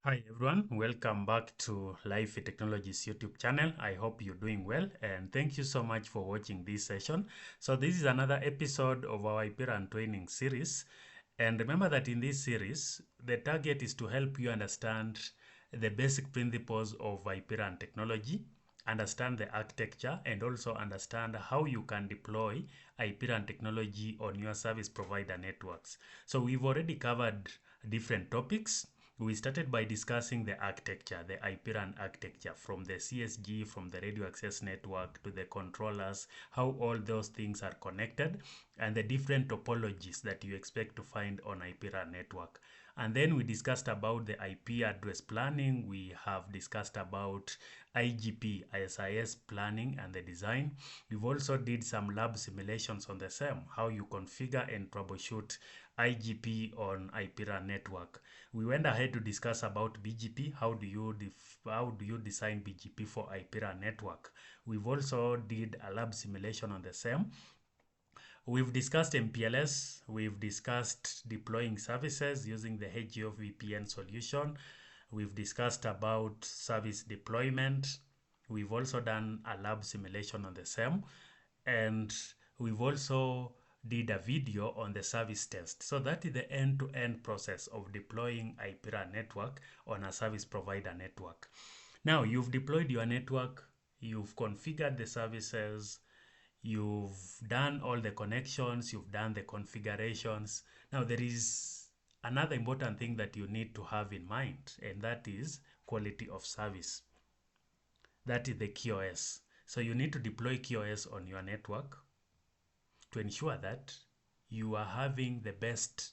Hi everyone, welcome back to Lyfey Technologies YouTube channel. I hope you're doing well and thank you so much for watching this session. So this is another episode of our IPRAN training series, and remember that in this series the target is to help you understand the basic principles of IPRAN technology, understand the architecture, and also understand how you can deploy IPRAN technology on your service provider networks. So we've already covered different topics. We started by discussing the architecture, the IPRAN architecture, from the CSG, from the radio access network to the controllers, how all those things are connected, and the different topologies that you expect to find on IPRAN network. And then we discussed about the IP address planning. We have discussed about IGP, ISIS planning and the design. We've also did some lab simulations on the same, how you configure and troubleshoot IGP on IPRAN network. We went ahead to discuss about BGP. How do you design BGP for IPRAN network? We've also did a lab simulation on the same. We've discussed MPLS. We've discussed deploying services using the HGO VPN solution. We've discussed about service deployment. We've also done a lab simulation on the same. And we've also did a video on the service test. So that is the end-to-end process of deploying IPRAN network on a service provider network. Now you've deployed your network, you've configured the services, you've done all the connections, you've done the configurations. Now there is another important thing that you need to have in mind, and that is quality of service. That is the QoS. So you need to deploy QoS on your network to ensure that you are having the best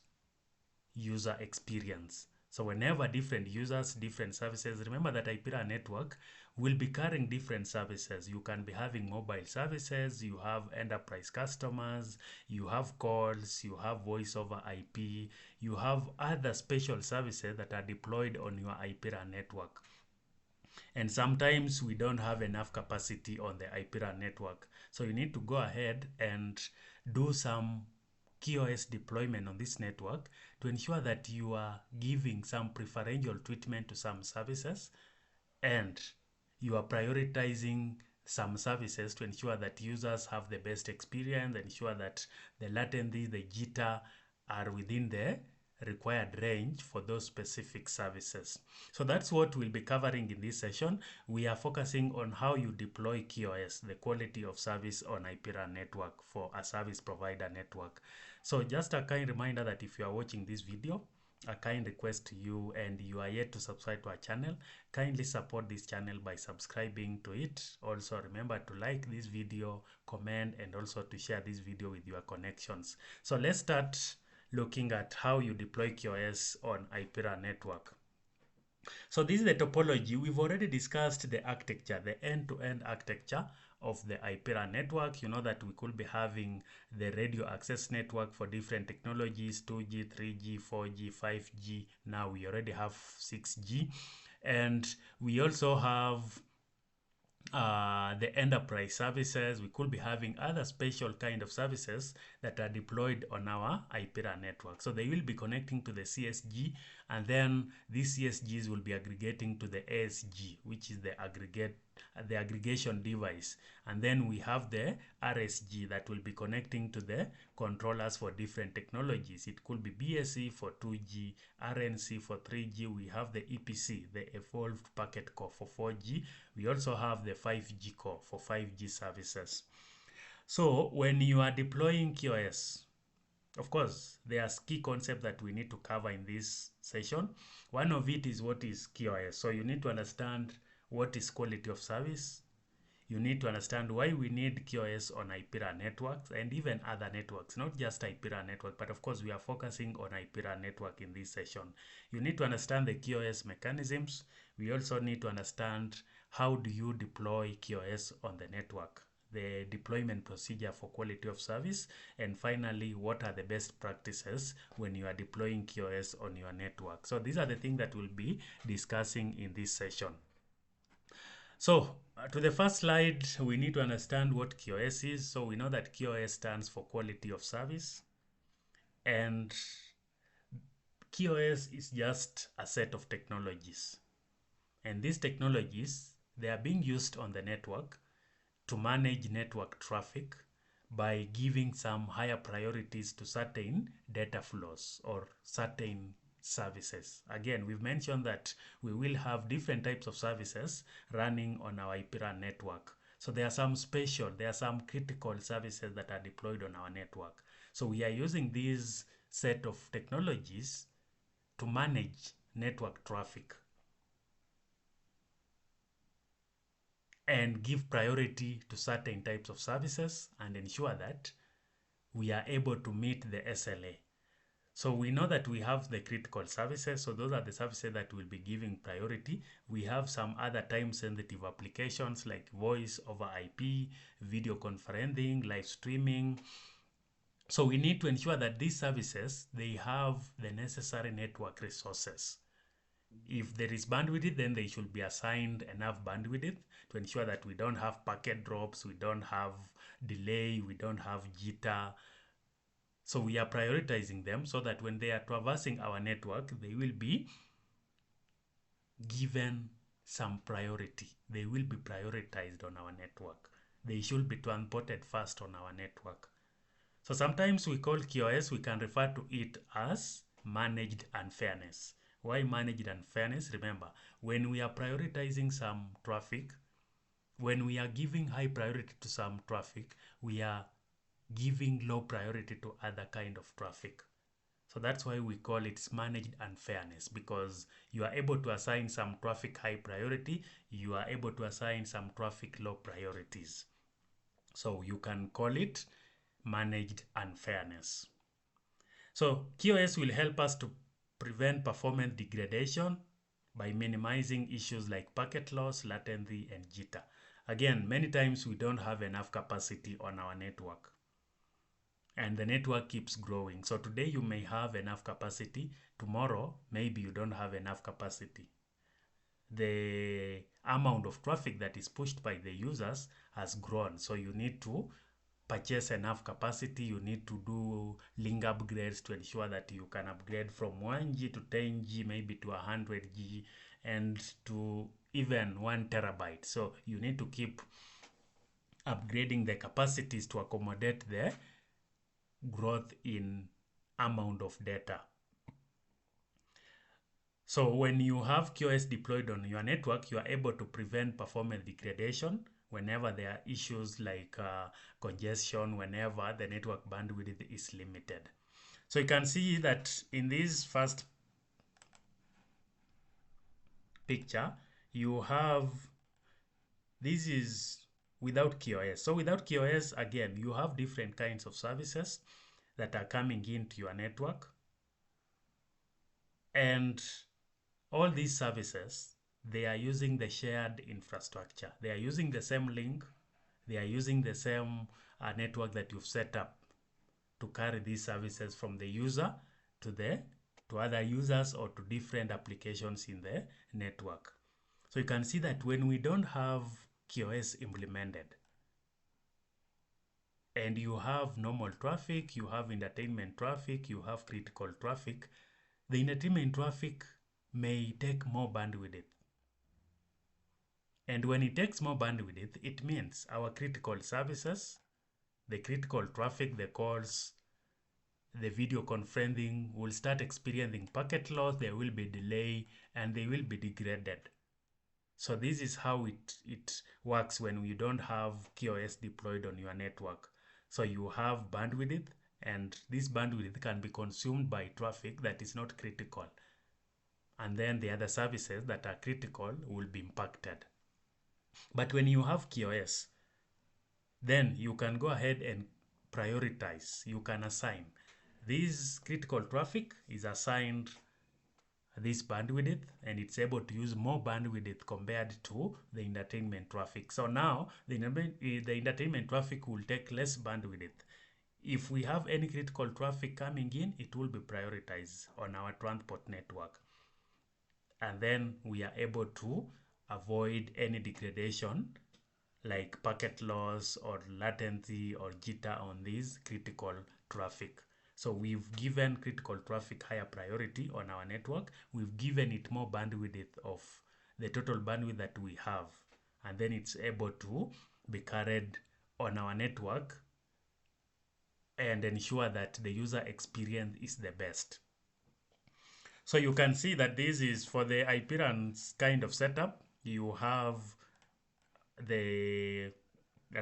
user experience. So whenever different users, different services, remember that IPRAN network will be carrying different services. You can be having mobile services, you have enterprise customers, you have calls, you have voice over IP, you have other special services that are deployed on your IPRAN network. And sometimes we don't have enough capacity on the IPRAN network. So you need to go ahead and do some QoS deployment on this network to ensure that you are giving some preferential treatment to some services, and you are prioritizing some services to ensure that users have the best experience, ensure that the latency, the jitter are within the required range for those specific services. So that's what we'll be covering in this session. We are focusing on how you deploy QoS, the quality of service on IPRAN network for a service provider network. So just a kind reminder that if you are watching this video, a kind request to you, and you are yet to subscribe to our channel, kindly support this channel by subscribing to it. Also remember to like this video, comment, and also to share this video with your connections. So let's start looking at how you deploy QoS on IPRAN network. So this is the topology. We've already discussed the architecture, the end-to-end architecture of the IPRAN network. You know that we could be having the radio access network for different technologies, 2G, 3G, 4G, 5G. Now we already have 6G. And we also have the enterprise services. We could be having other special kind of services that are deployed on our IPRAN network. So they will be connecting to the CSG, and then these CSGs will be aggregating to the ASG, which is the aggregation device. And then we have the RSG that will be connecting to the controllers for different technologies. It could be BSC for 2G, RNC for 3G. We have the EPC, the Evolved Packet Core for 4G. We also have the 5G core for 5G services. So when you are deploying QoS, of course, there's key concepts that we need to cover in this session. One of it is what is QoS. So you need to understand what is quality of service. You need to understand why we need QoS on IPRAN networks and even other networks, not just IPRAN network, but of course we are focusing on IPRAN network in this session. You need to understand the QoS mechanisms. We also need to understand how do you deploy QoS on the network, the deployment procedure for quality of service, and finally, what are the best practices when you are deploying QoS on your network. So these are the things that we'll be discussing in this session. So to the first slide, we need to understand what QoS is. So we know that QoS stands for quality of service, and QoS is just a set of technologies. And these technologies, they are being used on the network to manage network traffic by giving some higher priorities to certain data flows or certain services. Again, we've mentioned that we will have different types of services running on our IPRAN network. So there are some critical services that are deployed on our network. So we are using these set of technologies to manage network traffic and give priority to certain types of services and ensure that we are able to meet the SLA. So we know that we have the critical services. So those are the services that will be giving priority. We have some other time sensitive applications like voice over IP, video conferencing, live streaming. So we need to ensure that these services, they have the necessary network resources. If there is bandwidth, then they should be assigned enough bandwidth to ensure that we don't have packet drops, we don't have delay, we don't have jitter. So we are prioritizing them so that when they are traversing our network, they will be given some priority. They will be prioritized on our network. They should be transported first on our network. So sometimes we call QoS, we can refer to it as managed unfairness. Why managed unfairness? Remember, when we are prioritizing some traffic, when we are giving high priority to some traffic, we are giving low priority to other kind of traffic. So that's why we call it managed unfairness, because you are able to assign some traffic high priority, you are able to assign some traffic low priorities. So you can call it managed unfairness. So QoS will help us to prevent performance degradation by minimizing issues like packet loss, latency, and jitter. Again, many times we don't have enough capacity on our network, and the network keeps growing. So today you may have enough capacity, tomorrow maybe you don't have enough capacity. The amount of traffic that is pushed by the users has grown, so you need to purchase enough capacity. You need to do link upgrades to ensure that you can upgrade from 1G to 10G, maybe to 100G, and to even 1 terabyte. So you need to keep upgrading the capacities to accommodate the growth in amount of data. So when you have QoS deployed on your network, you are able to prevent performance degradation whenever there are issues like congestion, whenever the network bandwidth is limited. So you can see that in this first picture, you have, this is without QoS. So without QoS, again, you have different kinds of services that are coming into your network. And all these services, they are using the shared infrastructure. They are using the same link. They are using the same network that you've set up to carry these services from the user to other users or to different applications in the network. So you can see that when we don't have QoS implemented, and you have normal traffic, you have entertainment traffic, you have critical traffic, the entertainment traffic may take more bandwidth. And when it takes more bandwidth, it means our critical services, the critical traffic, the calls, the video conferencing will start experiencing packet loss, there will be delay, and they will be degraded. So this is how it works when you don't have QoS deployed on your network. So you have bandwidth, and this bandwidth can be consumed by traffic that is not critical. And then the other services that are critical will be impacted. But when you have QoS, then you can go ahead and prioritize. You can assign. This critical traffic is assigned this bandwidth, and it's able to use more bandwidth compared to the entertainment traffic. So now the entertainment traffic will take less bandwidth. If we have any critical traffic coming in, it will be prioritized on our transport network. And then we are able to avoid any degradation like packet loss or latency or jitter on this critical traffic. So we've given critical traffic higher priority on our network. We've given it more bandwidth of the total bandwidth that we have. And then it's able to be carried on our network and ensure that the user experience is the best. So you can see that this is for the IPRAN kind of setup. You have the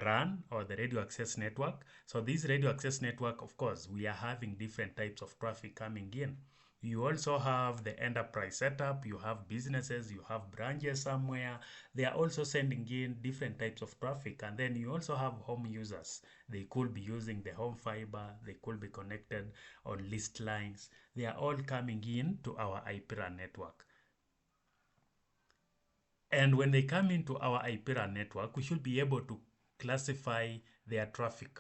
RAN or the radio access network. So this radio access network, of course, we are having different types of traffic coming in. You also have the enterprise setup, you have businesses, you have branches somewhere. They are also sending in different types of traffic. And then you also have home users. They could be using the home fiber, they could be connected on list lines. They are all coming in to our IPRAN network. And when they come into our IPRAN network, we should be able to classify their traffic.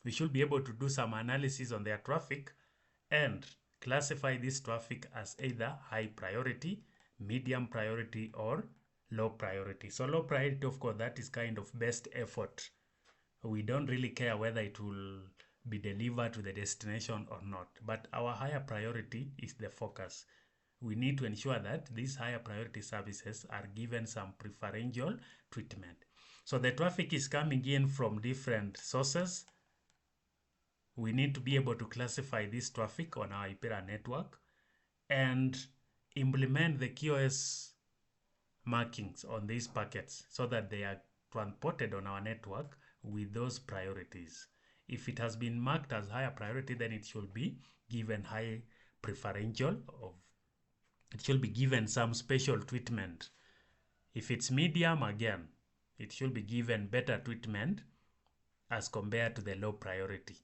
We should be able to do some analysis on their traffic and classify this traffic as either high priority, medium priority, or low priority. So low priority, of course, that is kind of best effort. We don't really care whether it will be delivered to the destination or not. But our higher priority is the focus. We need to ensure that these higher priority services are given some preferential treatment. So the traffic is coming in from different sources. We need to be able to classify this traffic on our IPRAN network and implement the QoS markings on these packets so that they are transported on our network with those priorities. If it has been marked as higher priority, then it should be given high preferential of it should be given some special treatment. If it's medium, again, it should be given better treatment as compared to the low priority.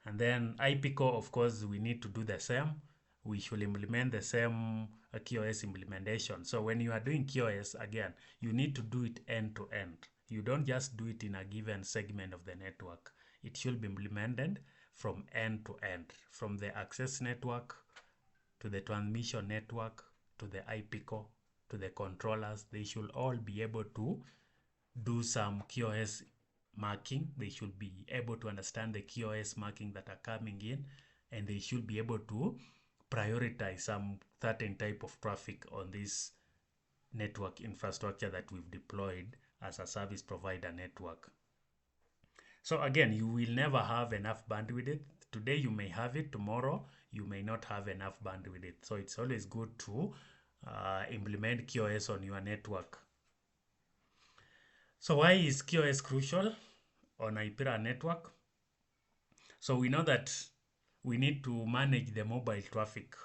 And then IPCO, of course, we need to do the same. We should implement the same QoS implementation. So when you are doing QoS, again, you need to do it end to end. You don't just do it in a given segment of the network. It should be implemented from end to end, from the access network to the transmission network to the IPCO to the controllers. They should all be able to do some QoS marking. They should be able to understand the QoS marking that are coming in, and they should be able to prioritize some certain type of traffic on this network infrastructure that we've deployed as a service provider network. So again, you will never have enough bandwidth. Today you may have it, tomorrow you may not have enough bandwidth. So it's always good to implement QoS on your network. So why is QoS crucial on IPRAN network? So we know that we need to manage the mobile traffic.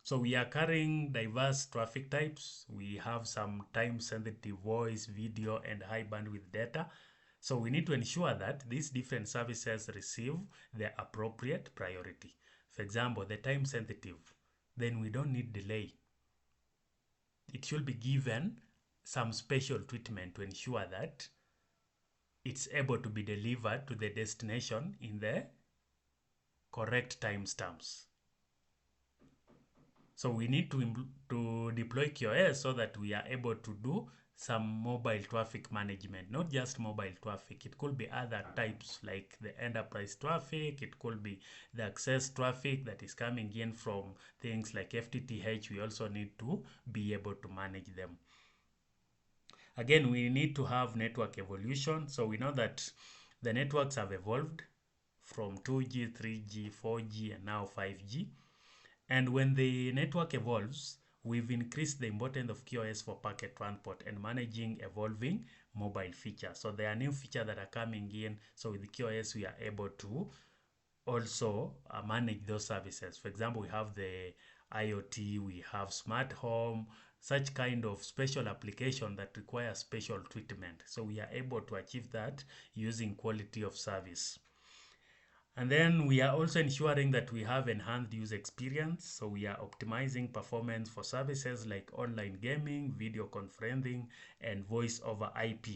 So we are carrying diverse traffic types. We have some time-sensitive voice, video, and high bandwidth data. So we need to ensure that these different services receive the appropriate priority. For example, the time-sensitive, then we don't need delay. It should be given some special treatment to ensure that it's able to be delivered to the destination in the correct timestamps. So we need to deploy QoS so that we are able to do some mobile traffic management, not just mobile traffic. It could be other types like the enterprise traffic. It could be the access traffic that is coming in from things like FTTH. We also need to be able to manage them. Again, we need to have network evolution. So we know that the networks have evolved from 2G, 3G, 4G, and now 5G. And when the network evolves, we've increased the importance of QoS for packet transport and managing evolving mobile features. So there are new features that are coming in. So with the QoS, we are able to also manage those services. For example, we have the IoT, we have smart home, such kind of special application that require special treatment. So we are able to achieve that using quality of service. And then we are also ensuring that we have enhanced user experience. So we are optimizing performance for services like online gaming, video conferencing, and voice over IP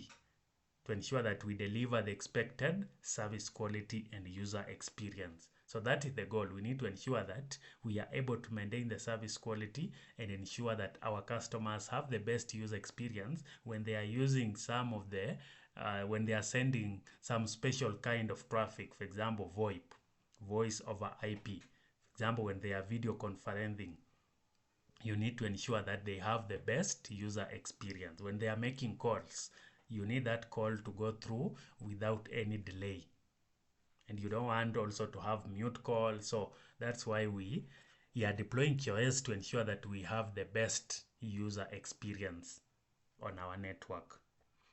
to ensure that we deliver the expected service quality and user experience. So that is the goal. We need to ensure that we are able to maintain the service quality and ensure that our customers have the best user experience when they are using some of the when they are sending some special kind of traffic, for example, VoIP. voice over IP. For example, when they are video conferencing, you need to ensure that they have the best user experience. When they are making calls, you need that call to go through without any delay. And you don't want also to have mute call. So that's why we are deploying QoS to ensure that we have the best user experience on our network.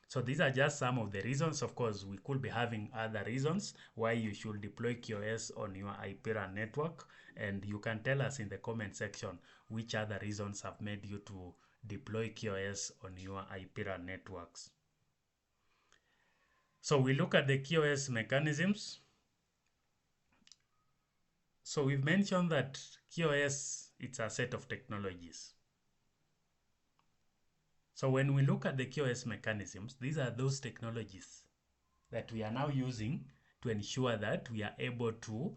So these are just some of the reasons. Of course, we could be having other reasons why you should deploy QoS on your IPRAN network. And you can tell us in the comment section which other reasons have made you to deploy QoS on your IPRAN networks. So we look at the QoS mechanisms. So we've mentioned that QoS, it's a set of technologies. So when we look at the QoS mechanisms, these are those technologies that we are now using to ensure that we are able to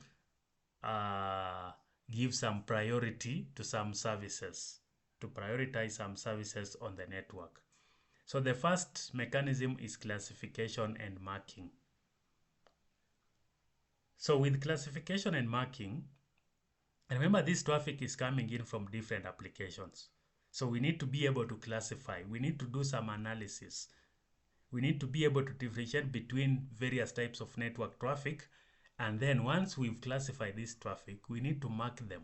give some priority to some services, to prioritize some services on the network. So the first mechanism is classification and marking. So with classification and marking, remember this traffic is coming in from different applications. So we need to be able to classify. We need to do some analysis. We need to be able to differentiate between various types of network traffic. And then once we've classified this traffic, we need to mark them.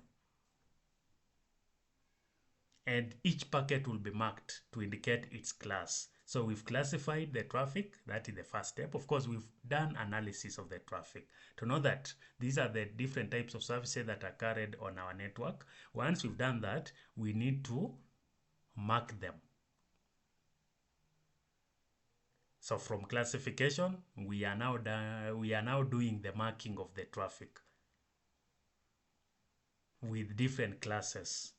And each packet will be marked to indicate its class. So we've classified the traffic. That is the first step. Of course, we've done analysis of the traffic to know that these are the different types of services that are carried on our network. Once we've done that, we need to mark them. So from classification, we are now doing the marking of the traffic with different classes.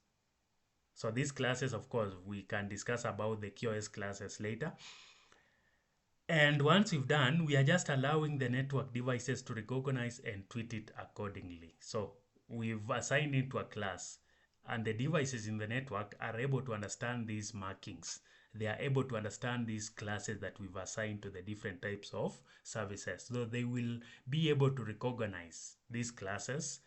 So these classes, of course, we can discuss about the QoS classes later. And once we've done, we are just allowing the network devices to recognize and treat it accordingly. So we've assigned it to a class, and the devices in the network are able to understand these markings. They are able to understand these classes that we've assigned to the different types of services. So they will be able to recognize these classes.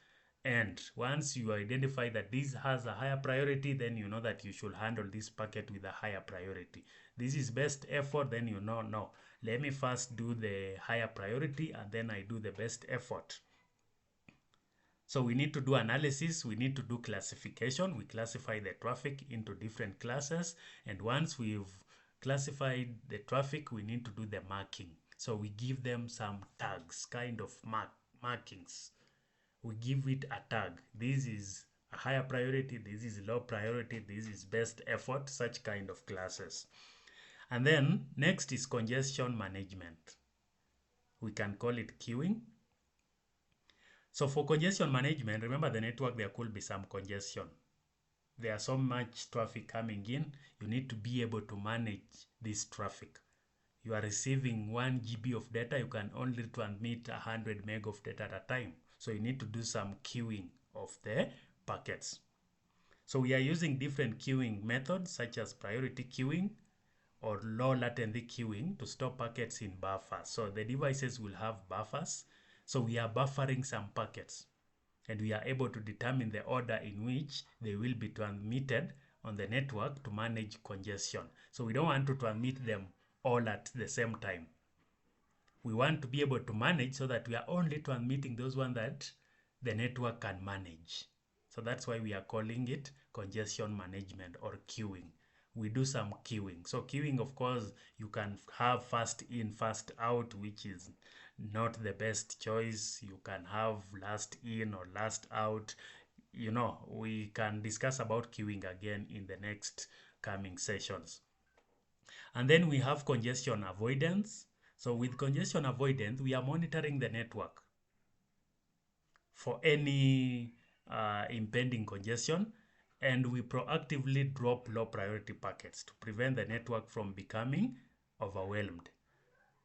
And once you identify that this has a higher priority, then you know that you should handle this packet with a higher priority. This is best effort, then you know, no, let me first do the higher priority and then I do the best effort. So we need to do analysis, we need to do classification. We classify the traffic into different classes. And once we've classified the traffic, we need to do the marking. So we give them some tags, kind of markings. We give it a tag. This is a higher priority, this is low priority, this is best effort, such kind of classes. And then next is congestion management. We can call it queuing. So for congestion management, remember the network, there could be some congestion. There's so much traffic coming in, you need to be able to manage this traffic. You are receiving 1 GB of data, you can only transmit 100 meg of data at a time. So you need to do some queuing of the packets. So we are using different queuing methods such as priority queuing or low latency queuing to store packets in buffers. So the devices will have buffers. So we are buffering some packets and we are able to determine the order in which they will be transmitted on the network to manage congestion. So we don't want to transmit them all at the same time. We want to be able to manage so that we are only transmitting those ones that the network can manage. So that's why we are calling it congestion management or queuing. We do some queuing. So queuing, of course, you can have fast in, fast out, which is not the best choice. You can have last in or last out. You know, we can discuss about queuing again in the next coming sessions. And then we have congestion avoidance. So with congestion avoidance, we are monitoring the network for any impending congestion, and we proactively drop low priority packets to prevent the network from becoming overwhelmed.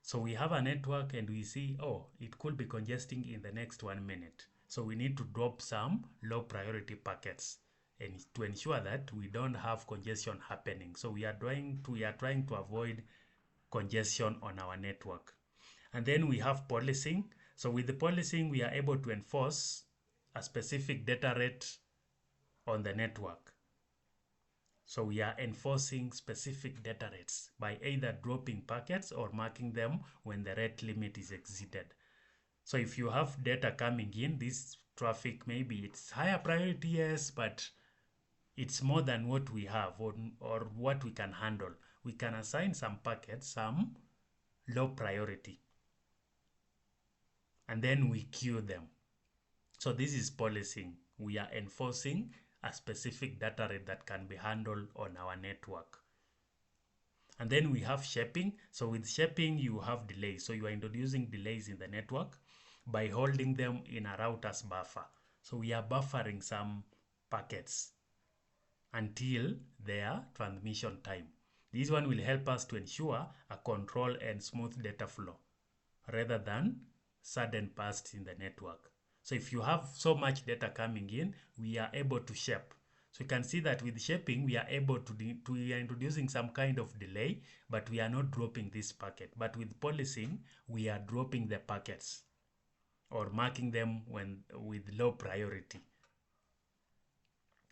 So we have a network and we see, oh, it could be congesting in the next 1 minute. So we need to drop some low priority packets and to ensure that we don't have congestion happening. So we are trying to avoid congestion on our network. And then we have policing. So with the policing, we are able to enforce a specific data rate on the network. So we are enforcing specific data rates by either dropping packets or marking them when the rate limit is exceeded. So if you have data coming in, this traffic, maybe it's higher priority, yes, but it's more than what we have or what we can handle. We can assign some packets, some low priority, and then we queue them. So this is policing. We are enforcing a specific data rate that can be handled on our network. And then we have shaping. So with shaping, you have delays. So you are introducing delays in the network by holding them in a router's buffer. So we are buffering some packets until their transmission time. This one will help us to ensure a control and smooth data flow rather than sudden bursts in the network. So if you have so much data coming in, we are able to shape. So you can see that with shaping, we are able to we are introducing some kind of delay, but we are not dropping this packet. But with policing, we are dropping the packets or marking them with low priority.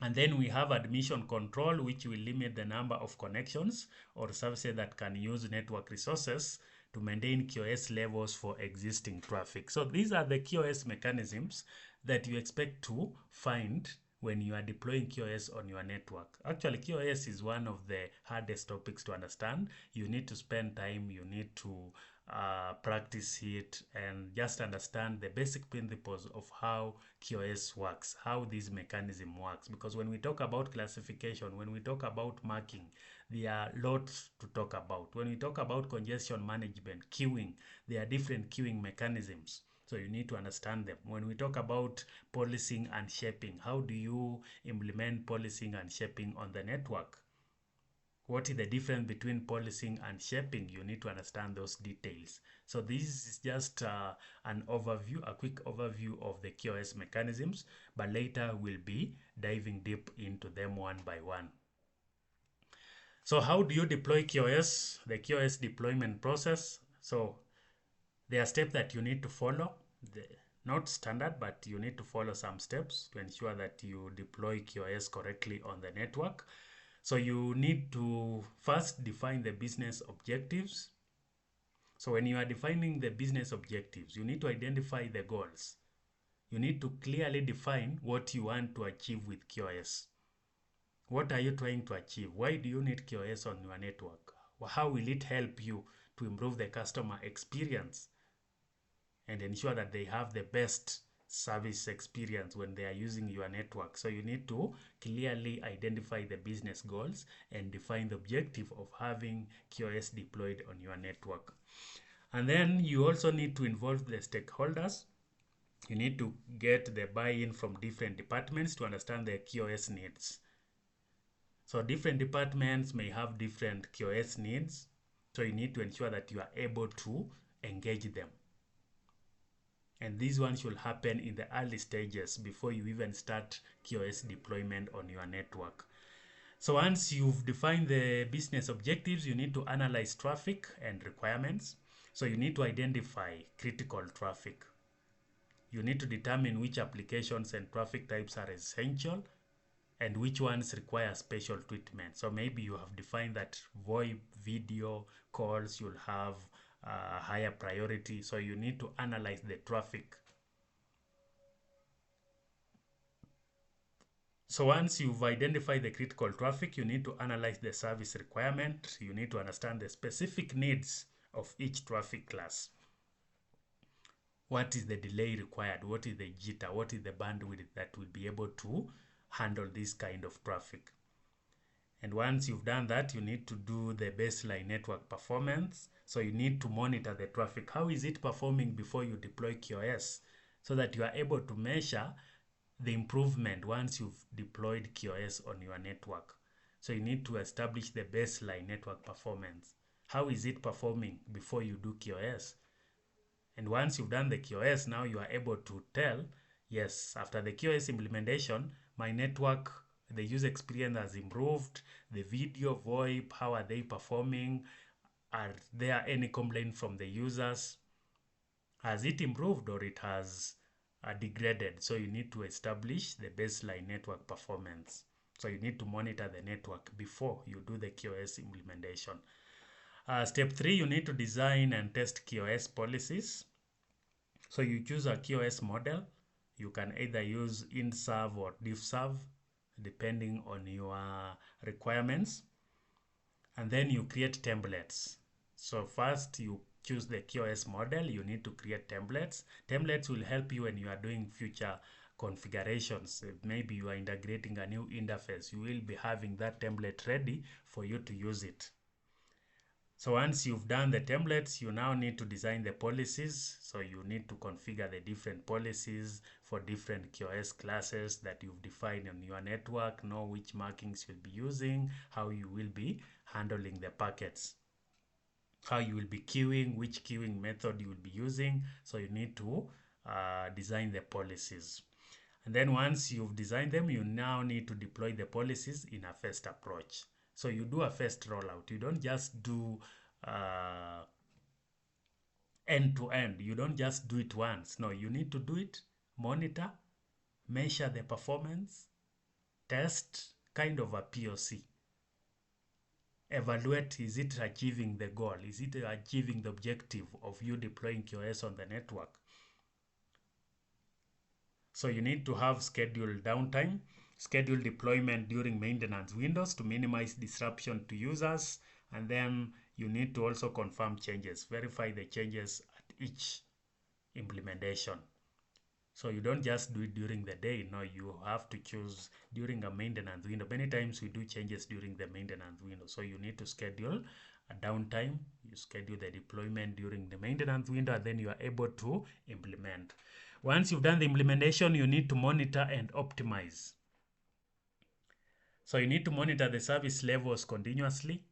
And then we have admission control, which will limit the number of connections or services that can use network resources to maintain QoS levels for existing traffic. So these are the QoS mechanisms that you expect to find when you are deploying QoS on your network. Actually, QoS is one of the hardest topics to understand. You need to spend time, you need to practice it, and just understand the basic principles of how QoS works, how this mechanism works. Because when we talk about classification, when we talk about marking, there are lots to talk about. When we talk about congestion management, queuing, there are different queuing mechanisms. So you need to understand them. When we talk about policing and shaping, how do you implement policing and shaping on the network? What is the difference between policing and shaping? You need to understand those details. So this is just an overview, a quick overview of the QoS mechanisms, but later we'll be diving deep into them one by one. So how do you deploy QoS? The QoS deployment process. So there are steps that you need to follow. Not standard, but you need to follow some steps to ensure that you deploy QoS correctly on the network. So you need to first define the business objectives. So when you are defining the business objectives, you need to identify the goals. You need to clearly define what you want to achieve with QoS. What are you trying to achieve? Why do you need QoS on your network? How will it help you to improve the customer experience and ensure that they have the best service experience when they are using your network? So you need to clearly identify the business goals and define the objective of having QoS deployed on your network. And then you also need to involve the stakeholders. You need to get the buy-in from different departments to understand their QoS needs. So different departments may have different QoS needs. So you need to ensure that you are able to engage them. And this one should happen in the early stages before you even start QoS deployment on your network. So once you've defined the business objectives, you need to analyze traffic and requirements. So you need to identify critical traffic. You need to determine which applications and traffic types are essential and which ones require special treatment. So maybe you have defined that VoIP video calls you'll have higher priority. So you need to analyze the traffic. So once you've identified the critical traffic, you need to analyze the service requirement. You need to understand the specific needs of each traffic class. What is the delay required? What is the jitter? What is the bandwidth that will be able to handle this kind of traffic? And once you've done that, you need to do the baseline network performance. So you need to monitor the traffic. How is it performing before you deploy QoS? So that you are able to measure the improvement once you've deployed QoS on your network. So you need to establish the baseline network performance. How is it performing before you do QoS? And once you've done the QoS, now you are able to tell, yes, after the QoS implementation, my network, the user experience has improved, the video, VoIP, how are they performing? Are there any complaints from the users? Has it improved or it has degraded? So you need to establish the baseline network performance. So you need to monitor the network before you do the QoS implementation. Step 3, you need to design and test QoS policies. So you choose a QoS model. You can either use INSERV or DiffServ depending on your requirements. And then you create templates. So first you choose the QoS model. You need to create templates. Templates will help you when you are doing future configurations. Maybe you are integrating a new interface. You will be having that template ready for you to use it. So once you've done the templates, you now need to design the policies. So you need to configure the different policies for different QoS classes that you've defined on your network, know which markings you'll be using, how you will be handling the packets, how you will be queuing, which queuing method you will be using. So you need to design the policies. And then once you've designed them, you now need to deploy the policies in a phased approach. So you do a phased rollout. You don't just do end to end. You don't just do it once. No, you need to do it, monitor, measure the performance, test, kind of a POC. Evaluate, is it achieving the goal? Is it achieving the objective of you deploying QoS on the network? So you need to have scheduled downtime, scheduled deployment during maintenance windows to minimize disruption to users, and then you need to also confirm changes, verify the changes at each implementation. So you don't just do it during the day. No, you have to choose during a maintenance window. Many times we do changes during the maintenance window. So you need to schedule a downtime. You schedule the deployment during the maintenance window, and then you are able to implement. Once you've done the implementation, you need to monitor and optimize. So you need to monitor the service levels continuously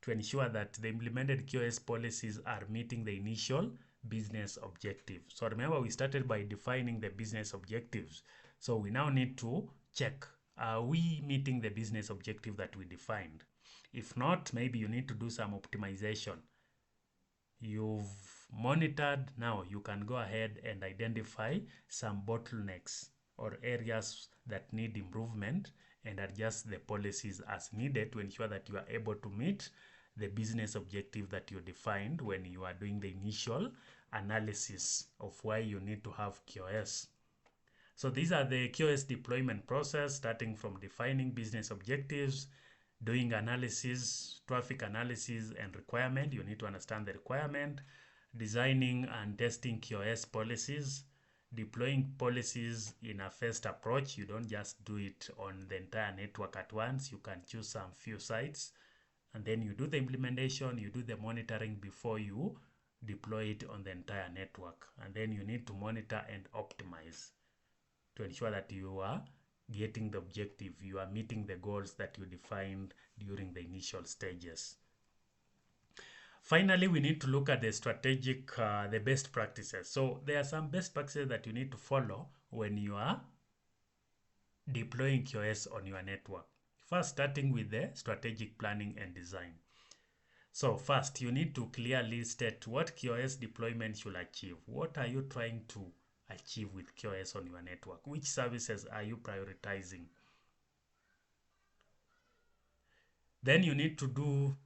to ensure that the implemented QoS policies are meeting the initial business objective. So remember, we started by defining the business objectives. So we now need to check, are we meeting the business objective that we defined? If not, maybe you need to do some optimization. You've monitored, now you can go ahead and identify some bottlenecks or areas that need improvement and adjust the policies as needed to ensure that you are able to meet the business objective that you defined when you are doing the initial analysis of why you need to have QoS. So these are the QoS deployment process, starting from defining business objectives, doing analysis, traffic analysis and requirement. You need to understand the requirement, designing and testing QoS policies, deploying policies in a phased approach. You don't just do it on the entire network at once. You can choose some few sites, and then you do the implementation, you do the monitoring before you deploy it on the entire network. And then you need to monitor and optimize to ensure that you are getting the objective, you are meeting the goals that you defined during the initial stages. Finally, we need to look at the strategic, the best practices. So there are some best practices that you need to follow when you are deploying QoS on your network. First, starting with the strategic planning and design. So first, you need to clearly state what QoS deployment should achieve. What are you trying to achieve with QoS on your network? Which services are you prioritizing? Then you need to do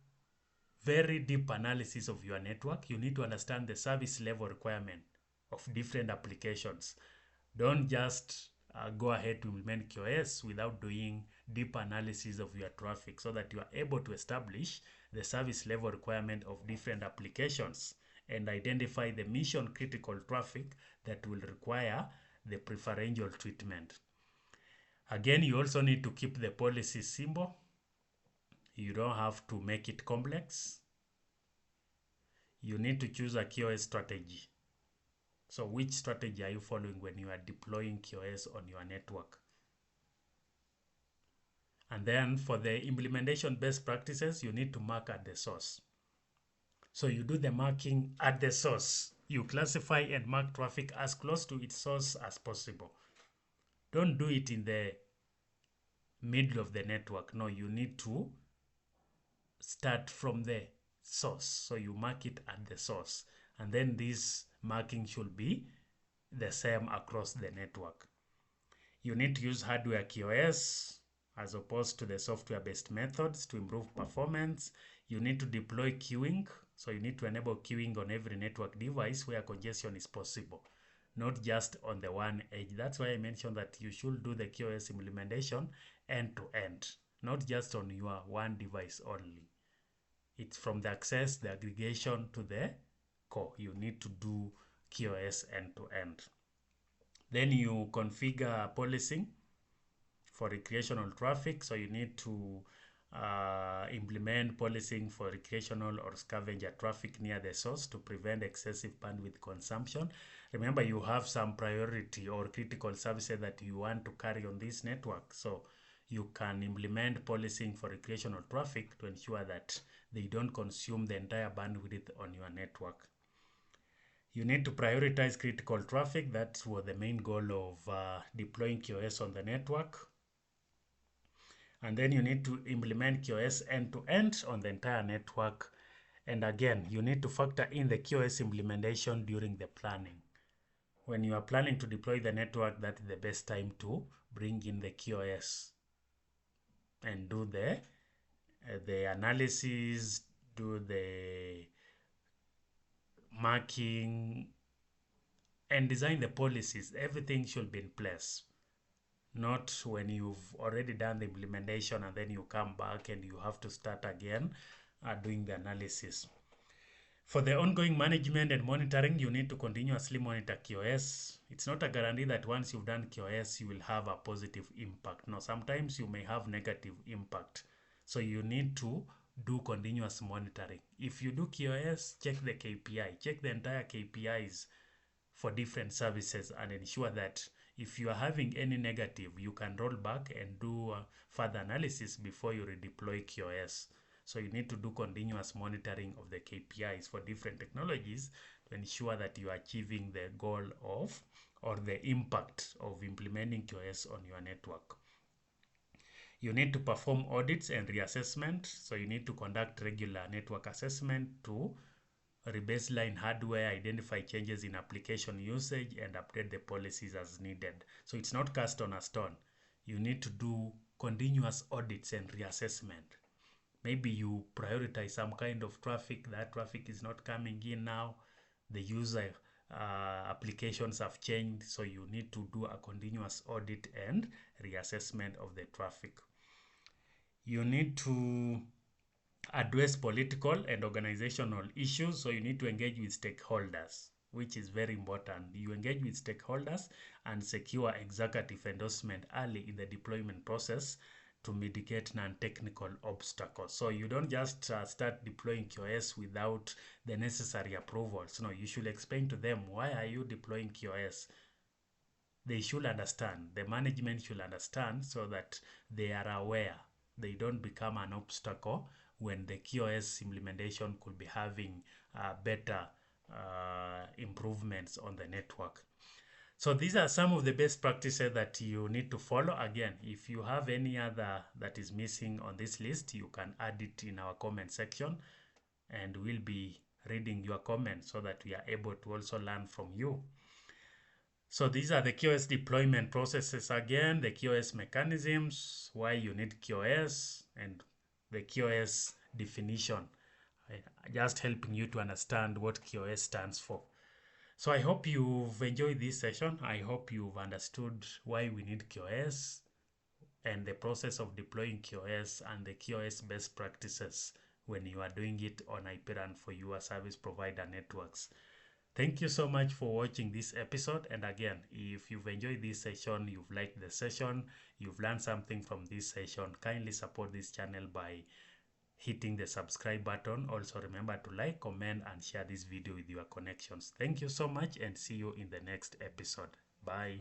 very deep analysis of your network. You need to understand the service level requirement of different applications. Don't just go ahead to implement QoS without doing deep analysis of your traffic so that you are able to establish the service level requirement of different applications and identify the mission critical traffic that will require the preferential treatment. Again, you also need to keep the policy simple. You don't have to make it complex. You need to choose a QoS strategy. So which strategy are you following when you are deploying QoS on your network? And then for the implementation best practices, you need to mark at the source. So you do the marking at the source. You classify and mark traffic as close to its source as possible. Don't do it in the middle of the network. No, you need to start from the source. So you mark it at the source. And then this marking should be the same across the network. You need to use hardware QoS as opposed to the software-based methods to improve performance. You need to deploy queuing. So you need to enable queuing on every network device where congestion is possible, not just on the one edge. That's why I mentioned that you should do the QoS implementation end to end, not just on your one device only. It's from the access, the aggregation to the core. You need to do QoS end to end. Then you configure policing for recreational traffic. So you need to implement policing for recreational or scavenger traffic near the source to prevent excessive bandwidth consumption. Remember, you have some priority or critical services that you want to carry on this network. So you can implement policing for recreational traffic to ensure that they don't consume the entire bandwidth on your network. You need to prioritize critical traffic. That was the main goal of deploying QoS on the network. And then you need to implement QoS end-to-end on the entire network. And again, you need to factor in the QoS implementation during the planning. When you are planning to deploy the network, that's the best time to bring in the QoS and do the analysis, do the marking, and design the policies. Everything should be in place. Not when you've already done the implementation and then you come back and you have to start again doing the analysis. For the ongoing management and monitoring, you need to continuously monitor QoS. It's not a guarantee that once you've done QoS, you will have a positive impact. No, sometimes you may have negative impact. So you need to do continuous monitoring. If you do QoS, check the KPI, check the entire KPIs for different services and ensure that if you are having any negative, you can roll back and do further analysis before you redeploy QoS. So you need to do continuous monitoring of the KPIs for different technologies to ensure that you are achieving the goal of or the impact of implementing QoS on your network. You need to perform audits and reassessment. So you need to conduct regular network assessment to rebaseline hardware, identify changes in application usage, and update the policies as needed. So it's not cast on a stone. You need to do continuous audits and reassessment. Maybe you prioritize some kind of traffic. That traffic is not coming in now. The user applications have changed. So you need to do a continuous audit and reassessment of the traffic. You need to address political and organizational issues. So you need to engage with stakeholders, which is very important. You engage with stakeholders and secure executive endorsement early in the deployment process to mitigate non-technical obstacles. So you don't just start deploying QoS without the necessary approvals. No, you should explain to them, why are you deploying QoS? They should understand. The management should understand so that they are aware. They don't become an obstacle when the QoS implementation could be having better improvements on the network. So these are some of the best practices that you need to follow. Again, if you have any other that is missing on this list, you can add it in our comment section and we'll be reading your comments so that we are able to also learn from you. So these are the QoS deployment processes again, the QoS mechanisms, why you need QoS, and the QoS definition, just helping you to understand what QoS stands for. So I hope you've enjoyed this session. I hope you've understood why we need QoS and the process of deploying QoS and the QoS best practices when you are doing it on IPRAN for your service provider networks. Thank you so much for watching this episode. And again, if you've enjoyed this session, you've liked the session, you've learned something from this session, kindly support this channel by hitting the subscribe button. Also remember to like, comment, and share this video with your connections. Thank you so much and see you in the next episode. Bye.